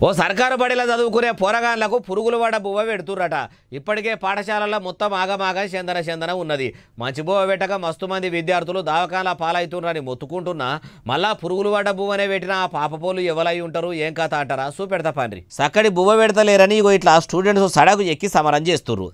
ఓ సర్కారు బడిలో చదువుకునే పోరగాళ్లకు పురుగులు పడ బువ్వ పెడుతుర్రట. ఇప్పటికే పాఠశాలల్లో మొత్తం ఆగమాగా చందన ఉన్నది. మంచి బువ్వ పెట్టక మస్తు మంది విద్యార్థులు దవాఖానా పాలవుతున్నారని మొత్తుకుంటున్నా మళ్ళా పురుగులు పడ్డ బువ్వనే పెట్టిన ఆ పాపపోలు ఎవలై ఉంటారు ఏం కథ అంటారా చూపెడతా పండ్రి. సక్కడి బువ్వ పెడతలేరని ఇగో ఇట్లా స్టూడెంట్స్ సడకు ఎక్కి సమరం చేస్తుర్రు.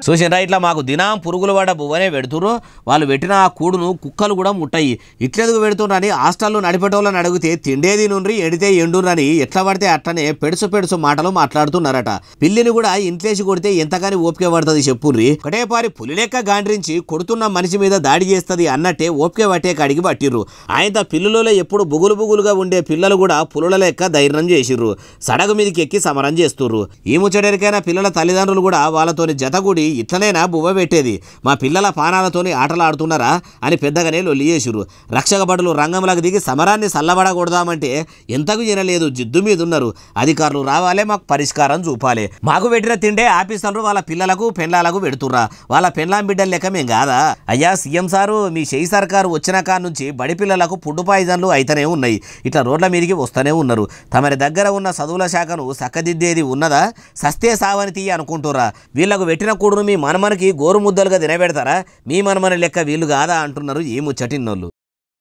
చూసిండ్రా ఇట్లా మాకు దినం పురుగులు పడ్డ బువ్వనే పెడుతుర్రు. వాళ్ళు పెట్టిన ఆ కూడును కుక్కలు కూడా ముట్టాయి. ఇట్లెందుకు పెడుతున్నారని హాస్టల్లో నడిపేటోళ్ళని అడిగితే తిండేది నుండి ఎడితే ఎండునని ఎట్లా పడితే అట్లనే పెడుసు మాటలు మాట్లాడుతున్నారట. పిల్లిని కూడా ఇంట్లేసి కొడితే ఎంతగాని ఓపిక పడుతుంది చెప్పుర్రి. ఒకటే పారి పులి లెక్క గాండ్రించి కొడుతున్న మనిషి మీద దాడి చేస్తుంది అన్నట్టే ఓపిక పట్టే కాడికి పట్టిర్రు. ఆయన పిల్లులలో ఎప్పుడు బుగులుగా ఉండే పిల్లలు కూడా పులుల లెక్క ధైర్యం చేసిర్రు. సడగు మీదకి ఎక్కి సమరం చేస్తుర్రు. ఈ ముచ్చటరికైనా పిల్లల తల్లిదండ్రులు కూడా వాళ్ళతోని జతగూడి ఇట్లనేనా బువ్వ పెట్టేది, మా పిల్లల పానాలతోని ఆటలాడుతున్నారా అని పెద్దగానే లొల్లి చేసిర్రు. రక్షక భటులు రంగంలోకి దిగి సమరాన్ని సల్లబడకూడదామంటే ఎంతకు వినలేదు, జిద్దు మీద ఉన్నారు. అధికారులు రావాలే, మాకు పరిష్కారం చూపాలి. మాకు పెట్టిన తిండే ఆఫీసర్లు వాళ్ళ పిల్లలకు పెండ్లాలకు పెడుతుర్రా, వాళ్ళ పెండ్లాం బిడ్డల లెక్క మేం కాదా? అయ్యా సీఎం సారు, మీ చేయి సర్కారు వచ్చిన కాడ నుంచి బడి పిల్లలకు ఫుడ్ పాయిజన్లు అయితేనే ఉన్నాయి. ఇట్లా రోడ్ల మీదకి వస్తూనే ఉన్నారు. తమరి దగ్గర ఉన్న చదువుల శాఖను చక్కదిద్దేది ఉన్నదా? సస్తే సావని తీయ అనుకుంటురా. వీళ్ళకు పెట్టిన కూడును మీ మనమనికి గోరు ముద్దలుగా తినబెడతారా? మీ మనమని లెక్క వీళ్ళు కాదా అంటున్నారు ఈ ముచ్చటిన్నోళ్ళు.